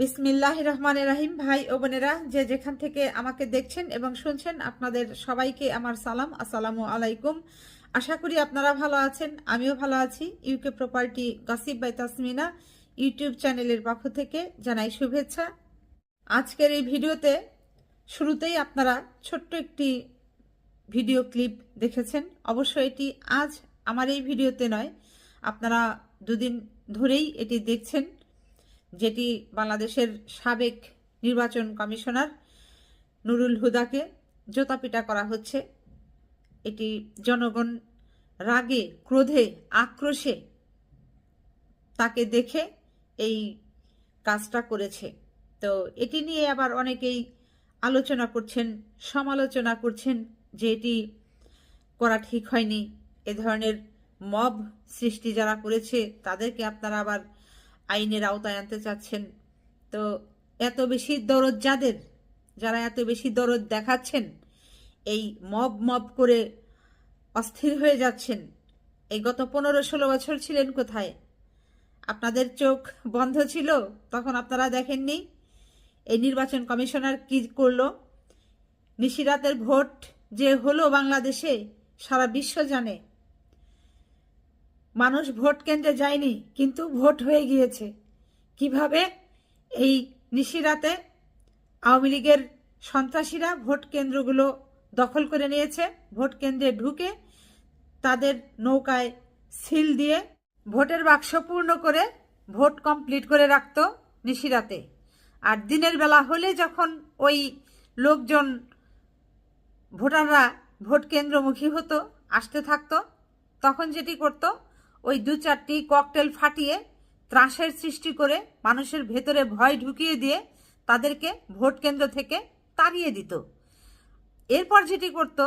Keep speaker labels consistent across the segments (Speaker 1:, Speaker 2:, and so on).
Speaker 1: বিসমিল্লাহির রহমানির রহিম। ভাই ও বোনেরা, যে যেখান থেকে আমাকে দেখছেন এবং শুনছেন, আপনাদের সবাইকে আমার সালাম, আসসালামু আলাইকুম। আশা করি আপনারা ভালো আছেন, আমিও ভালো আছি। UK property gossip by Tasmina YouTube চ্যানেলের পক্ষ থেকে জানাই শুভেচ্ছা। আজকের এই ভিডিওতে শুরুতেই আপনারা ছোট্ট একটি ভিডিও ক্লিপ দেখেছেন। অবশ্য এটি আজ আমার এই ভিডিওতে নয়, আপনারা দুদিন ধরেই এটি দেখছেন, যেটি বাংলাদেশের সাবেক নির্বাচন কমিশনার নুরুল হুদাকে জোতাপিটা করা হচ্ছে। এটি জনগণ রাগে, ক্রোধে, আক্রোশে তাকে দেখে এই কাজটা করেছে। তো এটি নিয়ে আবার অনেকেই আলোচনা করছেন, সমালোচনা করছেন যে এটি করা ঠিক হয়নি। এ ধরনের মব সৃষ্টি যারা করেছে তাদেরকে আপনারা আবার আইনের আওতায় আনতে চাচ্ছেন। তো এত বেশি দরদ যারা এত বেশি দরদ দেখাচ্ছেন, এই মব করে অস্থির হয়ে যাচ্ছেন, এই গত 15-16 বছর ছিলেন কোথায়? আপনাদের চোখ বন্ধ ছিল তখন? আপনারা দেখেননি এই নির্বাচন কমিশনার কি করলো? নিশিরাতের ভোট যে হলো বাংলাদেশে, সারা বিশ্ব জানে। মানুষ ভোট কেন্দ্রে যায়নি, কিন্তু ভোট হয়ে গিয়েছে। কিভাবে এই নিশিরাতে আওয়ামী লীগের সন্ত্রাসীরা ভোট কেন্দ্রগুলো দখল করে নিয়েছে, ভোট কেন্দ্রে ঢুকে তাদের নৌকায় সিল দিয়ে ভোটের বাক্স পূর্ণ করে ভোট কমপ্লিট করে রাখত নিশিরাতে। আর দিনের বেলা হলে যখন ওই লোকজন, ভোটাররা ভোট কেন্দ্রমুখী হতো, আসতে থাকতো, তখন যেটি করত, ওই 2-4টি ককটেল ফাটিয়ে ত্রাসের সৃষ্টি করে মানুষের ভেতরে ভয় ঢুকিয়ে দিয়ে তাদেরকে ভোট কেন্দ্র থেকে তাড়িয়ে দিত। এরপর যেটি করত,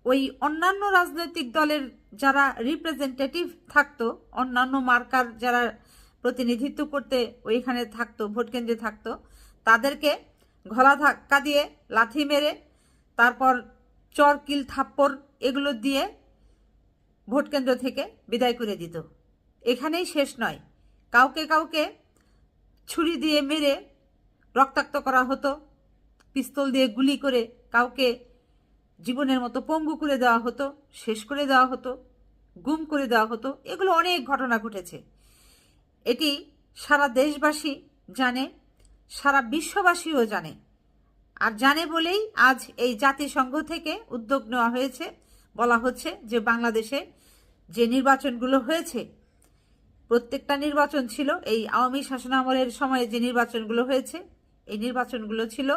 Speaker 1: ওই অন্যান্য রাজনৈতিক দলের যারা রিপ্রেজেন্টেটিভ থাকতো, অন্যান্য মার্কার যারা প্রতিনিধিত্ব করতে ওইখানে থাকতো, ভোট কেন্দ্রে থাকতো, তাদেরকে গলা ধাক্কা দিয়ে, লাথি মেরে, তারপর চর কিল থাপ্পড় এগুলো দিয়ে ভোট কেন্দ্র থেকে বিদায় করে দিত। এখানেই শেষ নয়, কাউকে কাউকে ছুরি দিয়ে মেরে রক্তাক্ত করা হতো, পিস্তল দিয়ে গুলি করে কাউকে জীবনের মতো পঙ্গু করে দেওয়া হতো, শেষ করে দেওয়া হতো, গুম করে দেওয়া হতো। এগুলো অনেক ঘটনা ঘটেছে। এটি সারা দেশবাসী জানে, সারা বিশ্ববাসীও জানে। আর জানে বলেই আজ এই জাতিসংঘ থেকে উদ্যোগ নেওয়া হয়েছে। বলা হচ্ছে যে বাংলাদেশে যে নির্বাচনগুলো হয়েছে, প্রত্যেকটা নির্বাচন ছিল এই আওয়ামী শাসনামলের সময়ে যে নির্বাচনগুলো হয়েছে, এই নির্বাচনগুলো ছিল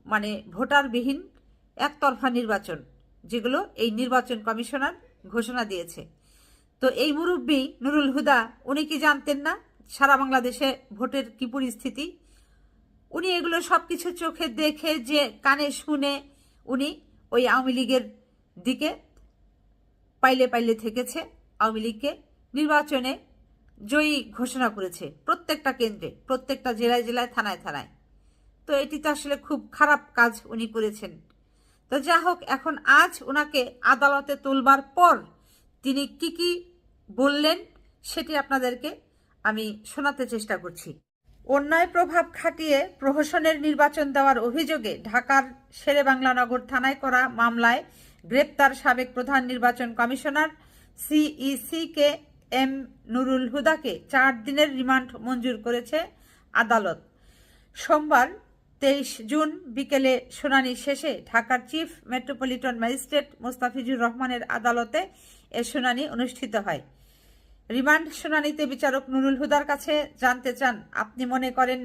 Speaker 1: মানে ভোটারবিহীন একতরফা নির্বাচন, যেগুলো এই নির্বাচন কমিশনার ঘোষণা দিয়েছে। তো এই মুরব্বী নুরুল হুদা, উনি কি জানতেন না সারা বাংলাদেশে ভোটের কি পরিস্থিতি? উনি এগুলো সব কিছু চোখে দেখে, যে কানে শুনে, উনি ওই আওয়ামী লীগের দিকে পাইলে পাইলে থেকেছে। আওয়ামী লীগকে নির্বাচনে জয়ী ঘোষণা করেছে প্রত্যেকটা কেন্দ্রে, প্রত্যেকটা জেলায় জেলায়, থানায় থানায়। তো এটি তো আসলে খুব খারাপ কাজ উনি করেছেন। তো যা হোক, এখন আজ ওনাকে আদালতে তুলবার পর তিনি কি বললেন সেটি আপনাদেরকে আমি শোনাতে চেষ্টা করছি। অন্যায় প্রভাব খাটিয়ে প্রহসনের নির্বাচন দেওয়ার অভিযোগে ঢাকার শেরেবাংলানগর থানায় করা মামলায় গ্রেপ্তার সাবেক প্রধান নির্বাচন কমিশনার CEC এম নুরুল হুদাকে 4 দিনের রিমান্ড মঞ্জুর করেছে আদালত। সোমবার 23 জুন বিকেলে শুনানি শেষে ঢাকার চিফ মেট্রোপলিটন ম্যাজিস্ট্রেট মোস্তাফিজুর রহমানের আদালতে এ শুনানি অনুষ্ঠিত হয়। রিমান্ড শুনানিতে বিচারক নুরুল হুদার কাছে জানতে চান, আপনি মনে করেন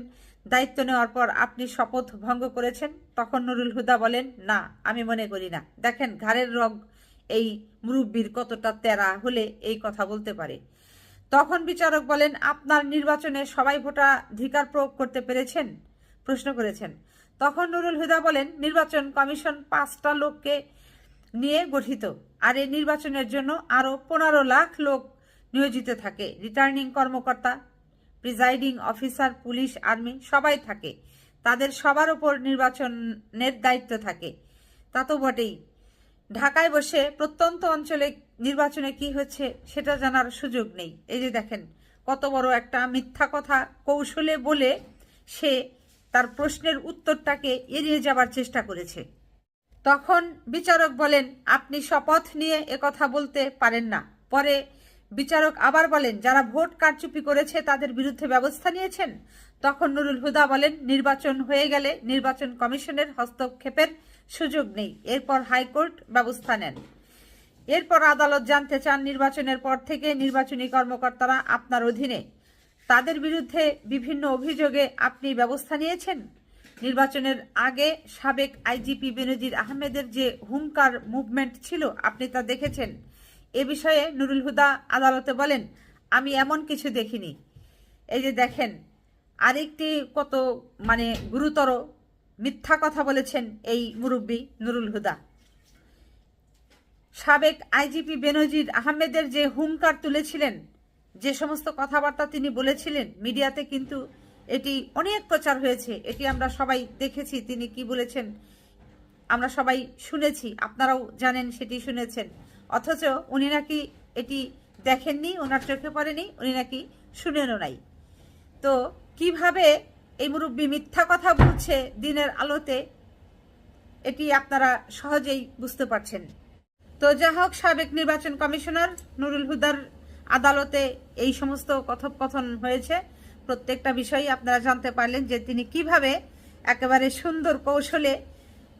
Speaker 1: দায়িত্ব নেওয়ার পর আপনি শপথ ভঙ্গ করেছেন? তখন নুরুল হুদা বলেন, না, আমি মনে করি না। দেখেন ঘাড়ের রগ এই মুরব্বীর কতটা তেরা হলে এই কথা বলতে পারে। তখন বিচারক বলেন, আপনার নির্বাচনে সবাই ভোটাধিকার প্রয়োগ করতে পেরেছেন? প্রশ্ন করেছেন। তখন নুরুল হুদা বলেন, নির্বাচন কমিশন 5টা লোককে নিয়ে গঠিত, আর এই নির্বাচনের জন্য আরও 15 লাখ লোক নিয়োজিত থাকে। রিটার্নিং কর্মকর্তা, প্রিজাইডিং অফিসার, পুলিশ, আর্মি সবাই থাকে। তাদের সবার ওপর নির্বাচনের দায়িত্ব থাকে। তা তো বটেই। ঢাকায় বসে প্রত্যন্ত অঞ্চলে নির্বাচনে কি হচ্ছে সেটা জানার সুযোগ নেই। এই যে দেখেন, কত বড় একটা মিথ্যা কথা কৌশলে বলে সে তার প্রশ্নের উত্তরটাকে এড়িয়ে যাবার চেষ্টা করেছে। তখন বিচারক বলেন, আপনি শপথ নিয়ে একথা বলতে পারেন না। পরে বিচারক আবার বলেন, যারা ভোট কারচুপি করেছে তাদের বিরুদ্ধে ব্যবস্থা নিয়েছেন? তখন নুরুল হুদা বলেন, নির্বাচন হয়ে গেলে নির্বাচন কমিশনের হস্তক্ষেপের সুযোগ নেই। এরপর হাইকোর্ট ব্যবস্থা নেন। এরপর আদালত জানতে চান, নির্বাচনের পর থেকে নির্বাচনী কর্মকর্তারা আপনার অধীনে, তাদের বিরুদ্ধে বিভিন্ন অভিযোগে আপনি ব্যবস্থা নিয়েছেন? নির্বাচনের আগে সাবেক আইজিপি বেনজির আহমেদের যে হুঙ্কার মুভমেন্ট ছিল, আপনি তা দেখেছেন? এ বিষয়ে নুরুল হুদা আদালতে বলেন, আমি এমন কিছু দেখিনি। এই যে দেখেন, আরেকটি কত গুরুতর মিথ্যা কথা বলেছেন এই মুরব্বী নুরুল হুদা। সাবেক আইজিপি বেনজির আহমেদের যে হুঙ্কার তুলেছিলেন, যে সমস্ত কথাবার্তা তিনি বলেছিলেন, মিডিয়াতে কিন্তু এটি অনেক প্রচার হয়েছে। এটি আমরা সবাই দেখেছি, তিনি কি বলেছেন আমরা সবাই শুনেছি, আপনারাও জানেন, সেটি শুনেছেন। অথচ উনি নাকি এটি দেখেননি, ওনার চোখে পড়েনি, উনি নাকি শুনেনও নাই। তো কিভাবে এই মুরব্বী মিথ্যা কথা বলছে দিনের আলোতে, এটি আপনারা সহজেই বুঝতে পারছেন। তো যাই হোক, সাবেক নির্বাচন কমিশনার নুরুল হুদার আদালতে এই সমস্ত কথোপকথন হয়েছে। প্রত্যেকটা বিষয়ই আপনারা জানতে পারলেন যে তিনি কিভাবে একেবারে সুন্দর কৌশলে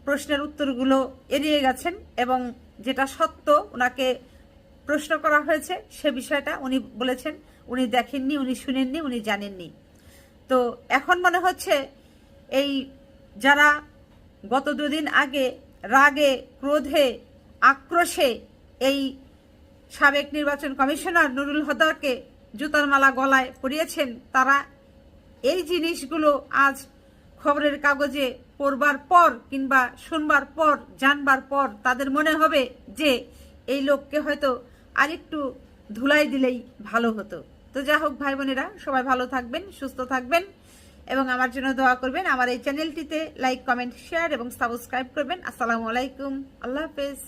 Speaker 1: প্রশ্নের উত্তরগুলো এড়িয়ে গেছেন, এবং যেটা সত্য ওনাকে প্রশ্ন করা হয়েছে সে বিষয়টা উনি বলেছেন উনি দেখেননি, উনি শুনেননি, উনি জানেননি। তো এখন মনে হচ্ছে এই যারা গত দুদিন আগে রাগে, ক্রোধে, আক্রোশে এই সাবেক নির্বাচন কমিশনার নুরুল হুদাকে জুতার মালা গলায় পরিয়েছেন, তারা এই জিনিসগুলো আজ খবরের কাগজে পড়বার পর কিংবা শুনবার পর, জানবার পর তাদের মনে হবে যে এই লোককে হয়তো আরেকটু ধুলাই দিলেই ভালো হতো। তো যা হোক ভাই বোনেরা, সবাই ভালো থাকবেন, সুস্থ থাকবেন এবং আমার জন্য দোয়া করবেন। আমার এই চ্যানেলটিতে লাইক, কমেন্ট, শেয়ার এবং সাবস্ক্রাইব করবেন। আসসালামু আলাইকুম, আল্লাহ হাফেজ।